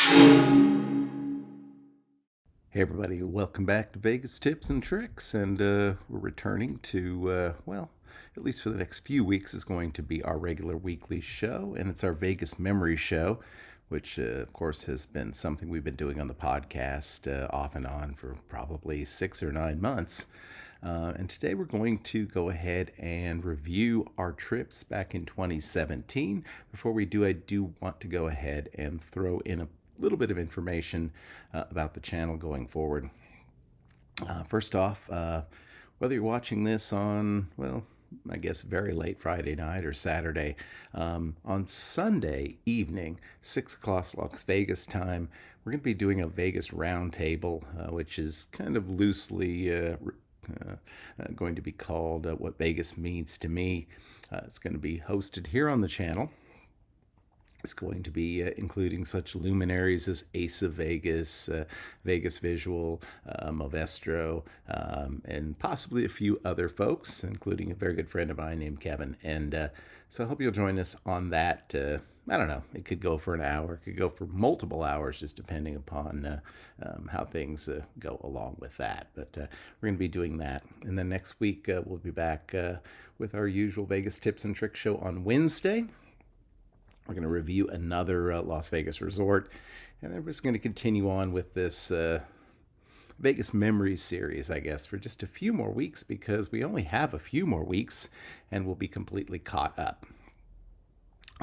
Hey everybody, welcome back to Vegas Tips and Tricks, and we're returning to, at least for the next few weeks, is going to be our regular weekly show, and it's our Vegas Memory Show, which, of course, has been something we've been doing on the podcast off and on for probably 6 or 9 months. And today we're going to go ahead and review our trips back in 2017. Before we do, I do want to go ahead and throw in a little bit of information about the channel going forward. First off, whether you're watching this on, well, I guess very late Friday night or Saturday, on Sunday evening, 6 o'clock Las Vegas time, we're going to be doing a Vegas roundtable, which is kind of loosely going to be called What Vegas Means to Me. It's going to be hosted here on the channel. It's going to be including such luminaries as Ace of Vegas, Vegas Visual, Movestro, and possibly a few other folks, including a very good friend of mine named Kevin. And so I hope you'll join us on that. I don't know, it could go for an hour, it could go for multiple hours, just depending upon how things go along with that. But we're going to be doing that. And then next week, we'll be back with our usual Vegas Tips and Tricks show on Wednesday. We're going to review another Las Vegas resort, and then we're just going to continue on with this Vegas Memories series, I guess, for just a few more weeks, because we only have a few more weeks and we'll be completely caught up.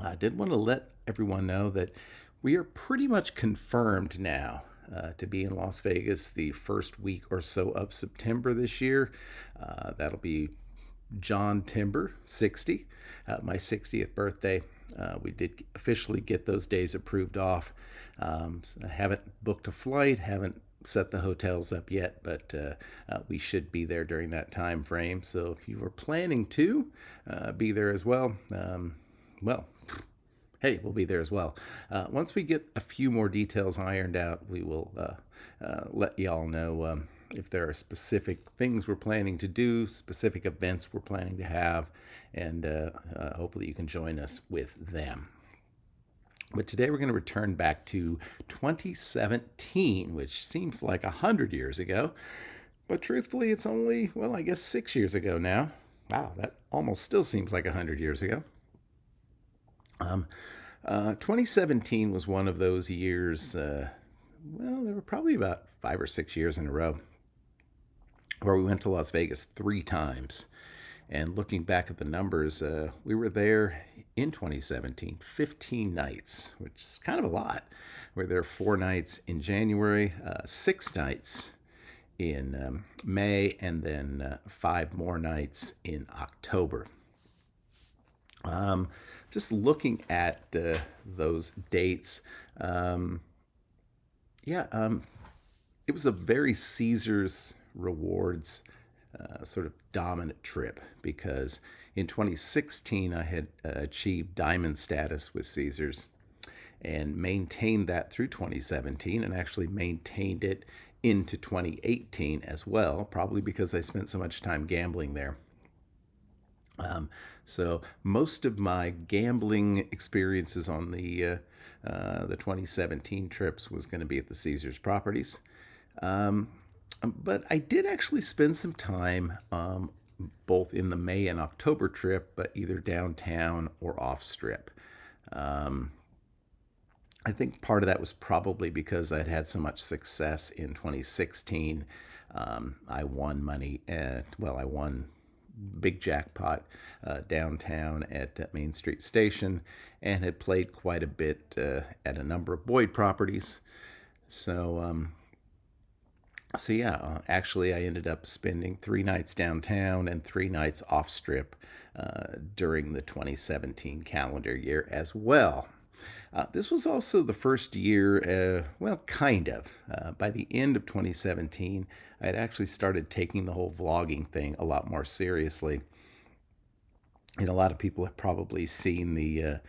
I did want to let everyone know that we are pretty much confirmed now to be in Las Vegas the first week or so of September this year. That'll be John Timber, 60, my 60th birthday. We did officially get those days approved off. I haven't booked a flight, haven't set the hotels up yet, but we should be there during that time frame. So if you were planning to be there as well, hey, we'll be there as well. Once we get a few more details ironed out, we will let y'all know if there are specific things we're planning to do, specific events we're planning to have, and hopefully you can join us with them. But today we're going to return back to 2017, which seems like 100 years ago. But truthfully, it's only, well, I guess 6 years ago now. Wow, that almost still seems like 100 years ago. 2017 was one of those years, there were probably about 5 or 6 years in a row where we went to Las Vegas 3 times. And looking back at the numbers, we were there in 2017, 15 nights, which is kind of a lot. We were there 4 nights in January, 6 nights in May, and then 5 more nights in October. Just looking at those dates, it was a very Caesars Rewards sort of dominant trip, because in 2016 I had achieved diamond status with Caesars and maintained that through 2017, and actually maintained it into 2018 as well, probably because I spent so much time gambling there. So most of my gambling experiences on the 2017 trips was going to be at the Caesars properties. But I did actually spend some time both in the May and October trip, but either downtown or off strip. I think part of that was probably because I'd had so much success in 2016. I won money I won big jackpot downtown at Main Street Station, and had played quite a bit at a number of Boyd properties. Actually I ended up spending 3 nights downtown and 3 nights off strip during the 2017 calendar year as well. This was also the first year, kind of. By the end of 2017, I had actually started taking the whole vlogging thing a lot more seriously. And a lot of people have probably seen the,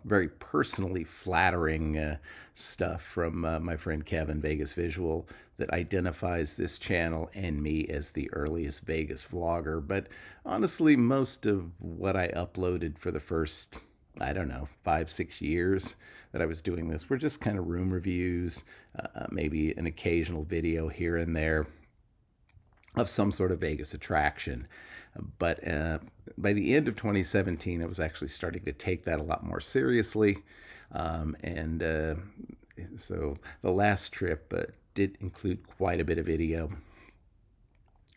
very personally flattering stuff from my friend Kevin, Vegas Visual, that identifies this channel and me as the earliest Vegas vlogger. But honestly, most of what I uploaded for the first I don't know, 5, 6 years that I was doing this were just kind of room reviews, maybe an occasional video here and there of some sort of Vegas attraction. But by the end of 2017, I was actually starting to take that a lot more seriously. And so the last trip did include quite a bit of video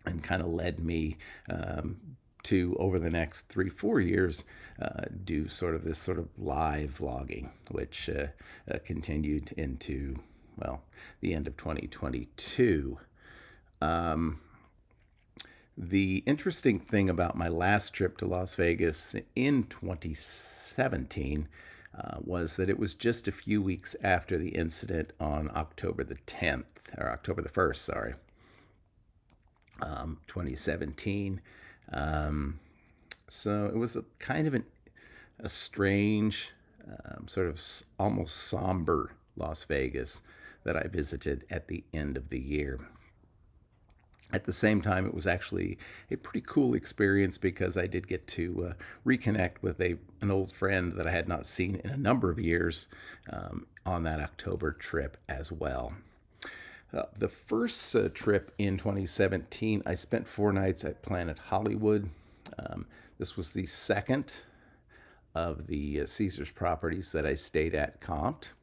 and kind of led me to, over the next 3, 4 years, do this sort of live vlogging, which continued into, well, the end of 2022. The interesting thing about my last trip to Las Vegas in 2017 was that it was just a few weeks after the incident on October the 10th, or October the 1st, sorry, 2017. So it was a kind of a strange, sort of almost somber Las Vegas that I visited at the end of the year. At the same time, it was actually a pretty cool experience because I did get to reconnect with an old friend that I had not seen in a number of years on that October trip as well. The first trip in 2017, I spent 4 nights at Planet Hollywood. This was the second of the Caesars properties that I stayed at comped.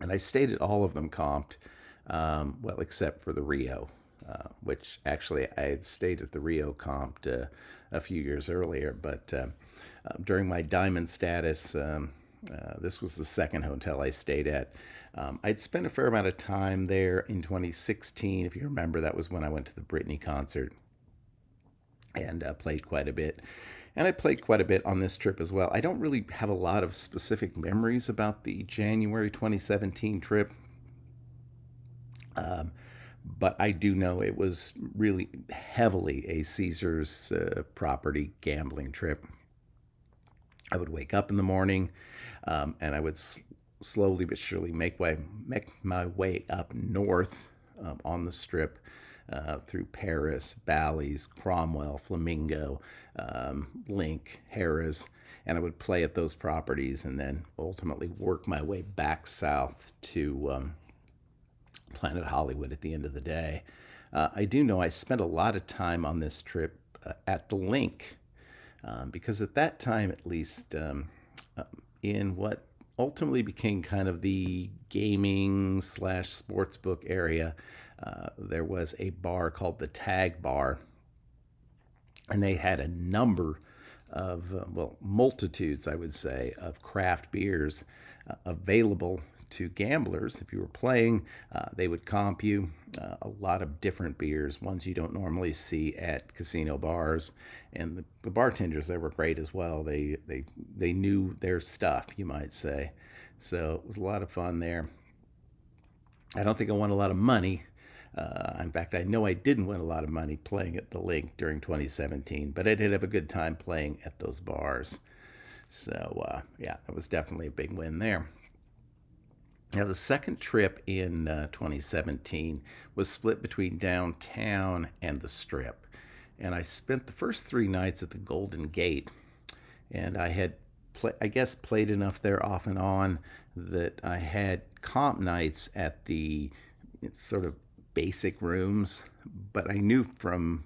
And I stayed at all of them comped, well, except for the Rio. Which actually I had stayed at the Rio comped a few years earlier, but during my diamond status, this was the second hotel I stayed at. I'd spent a fair amount of time there in 2016. If you remember, that was when I went to the Britney concert and played quite a bit. And I played quite a bit on this trip as well. I don't really have a lot of specific memories about the January 2017 trip. But I do know it was really heavily a Caesars property gambling trip. I would wake up in the morning, and I would slowly but surely make my way up north on the Strip through Paris, Bally's, Cromwell, Flamingo, Link, Harrah's, and I would play at those properties and then ultimately work my way back south to Planet Hollywood at the end of the day. I do know I spent a lot of time on this trip at the Link because at that time, at least, in what ultimately became kind of the gaming / sportsbook area, there was a bar called the Tag Bar, and they had a number of, well, multitudes, I would say, of craft beers available to gamblers. If you were playing, they would comp you a lot of different beers, ones you don't normally see at casino bars. And the bartenders there were great as well. They knew their stuff, you might say. So it was a lot of fun there. I don't think I won a lot of money. In fact, I know I didn't win a lot of money playing at the Link during 2017, but I did have a good time playing at those bars. So, yeah, that was definitely a big win there. Now, the second trip in 2017 was split between downtown and the Strip. And I spent the first 3 nights at the Golden Gate. And I had, played enough there off and on that I had comp nights at the sort of basic rooms. But I knew from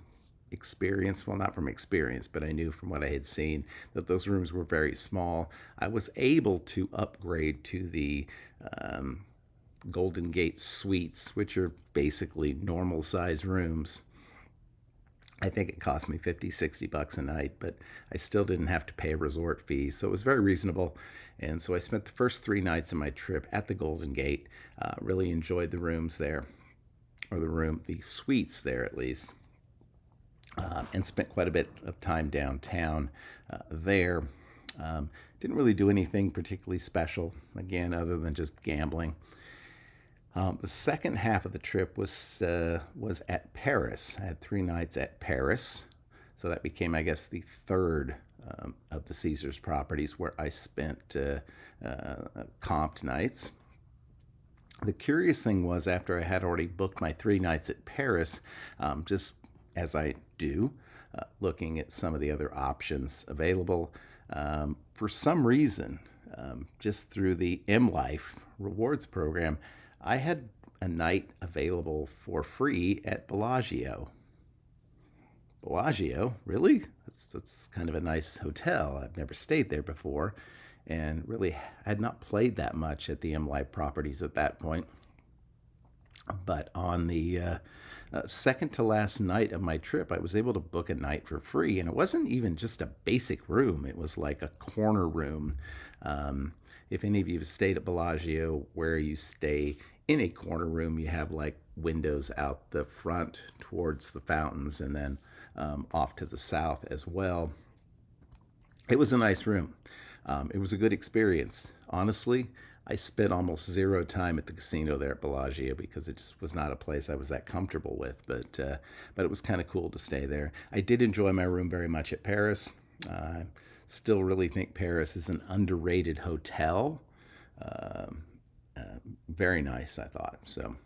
experience, well, not from experience, but I knew from what I had seen that those rooms were very small. I was able to upgrade to the Golden Gate Suites, which are basically normal size rooms. I think it cost me $50-$60 a night, but I still didn't have to pay a resort fee, so it was very reasonable. And so I spent the first 3 nights of my trip at the Golden Gate. Really enjoyed the rooms there, or the suites there at least. And spent quite a bit of time downtown there. Didn't really do anything particularly special, again, other than just gambling. The second half of the trip was at Paris. I had 3 nights at Paris, so that became, I guess, the third of the Caesars properties where I spent comped nights. The curious thing was, after I had already booked my 3 nights at Paris, just as I do, looking at some of the other options available, For some reason, just through the M Life rewards program, I had a night available for free at Bellagio. Bellagio, really? That's kind of a nice hotel. I've never stayed there before, and really had not played that much at the M Life properties at that point. But on the second to last night of my trip, I was able to book a night for free, and it wasn't even just a basic room. It was like a corner room. If any of you have stayed at Bellagio, where you stay in a corner room, you have like windows out the front towards the fountains, and then off to the south as well. It was a nice room. It was a good experience. Honestly, I spent almost zero time at the casino there at Bellagio because it just was not a place I was that comfortable with. But it was kind of cool to stay there. I did enjoy my room very much at Paris. Still really think Paris is an underrated hotel. Very nice, I thought. So,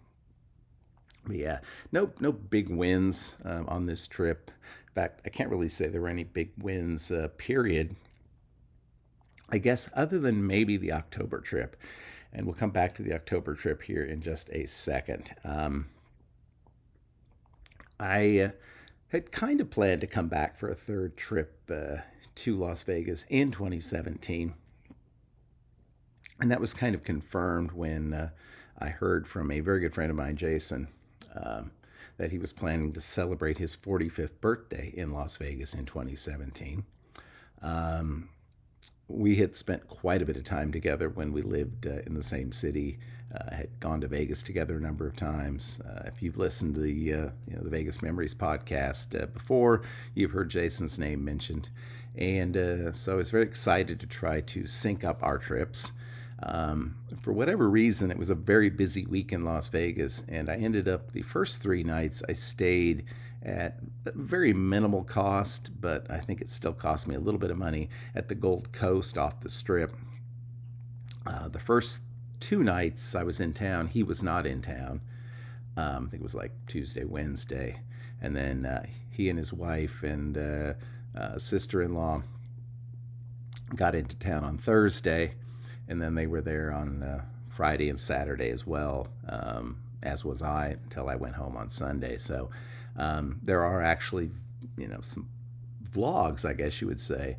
but yeah, no big wins on this trip. In fact, I can't really say there were any big wins. Period. I guess other than maybe the October trip, and we'll come back to the October trip here in just a second. I had kind of planned to come back for a third trip to Las Vegas in 2017. And that was kind of confirmed when I heard from a very good friend of mine, Jason, that he was planning to celebrate his 45th birthday in Las Vegas in 2017. We had spent quite a bit of time together when we lived in the same city. Had gone to Vegas together a number of times. If you've listened to the Vegas Memories podcast before, you've heard Jason's name mentioned, and so I was very excited to try to sync up our trips. For whatever reason, it was a very busy week in Las Vegas, and I ended up the first 3 nights I stayed at very minimal cost, but I think it still cost me a little bit of money at the Gold Coast off the Strip. The first 2 nights I was in town, he was not in town. I think it was like Tuesday, Wednesday, and then he and his wife and sister-in-law got into town on Thursday, and then they were there on Friday and Saturday as well, as was I, until I went home on Sunday. So there are actually, some vlogs, I guess you would say,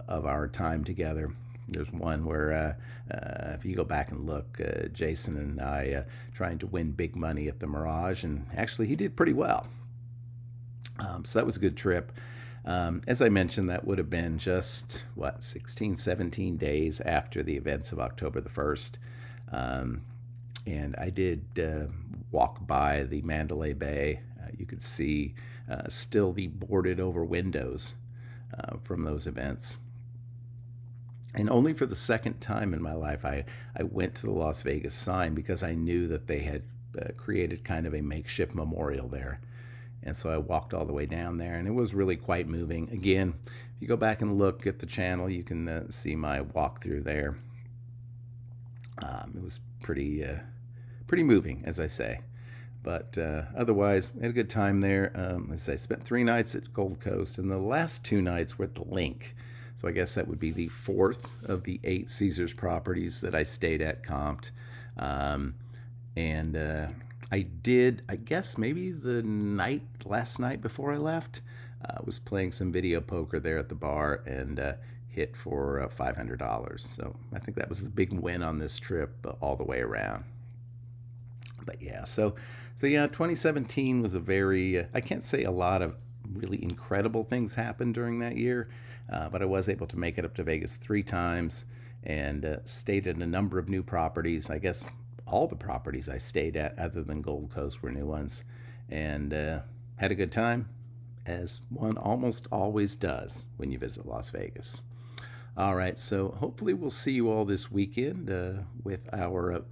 of our time together. There's one where, if you go back and look, Jason and I trying to win big money at the Mirage, and actually he did pretty well. So that was a good trip. As I mentioned, that would have been just, 16, 17 days after the events of October the 1st. And I did walk by the Mandalay Bay. You could see still the boarded over windows from those events. And only for the second time in my life, I went to the Las Vegas sign because I knew that they had created kind of a makeshift memorial there. And so I walked all the way down there, and it was really quite moving. Again, if you go back and look at the channel, you can see my walkthrough there. It was pretty moving, as I say. But otherwise, I had a good time there. As I spent 3 nights at Gold Coast, and the last 2 nights were at the Link. So I guess that would be the 4th of the 8 Caesars properties that I stayed at comped. I did, I guess maybe the last night before I left, was playing some video poker there at the bar and hit for $500. So I think that was the big win on this trip all the way around. But yeah, so yeah, 2017 was a very, I can't say a lot of really incredible things happened during that year, but I was able to make it up to Vegas 3 times and stayed at a number of new properties. I guess all the properties I stayed at other than Gold Coast were new ones, and had a good time, as one almost always does when you visit Las Vegas. All right, so hopefully we'll see you all this weekend with our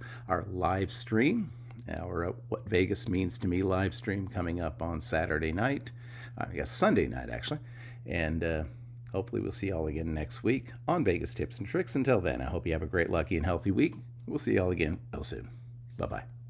live stream, our What Vegas Means to Me live stream coming up on Saturday night, I guess Sunday night actually, and hopefully we'll see you all again next week on Vegas Tips and Tricks. Until then, I hope you have a great, lucky, and healthy week. We'll see you all again real soon. Bye-bye.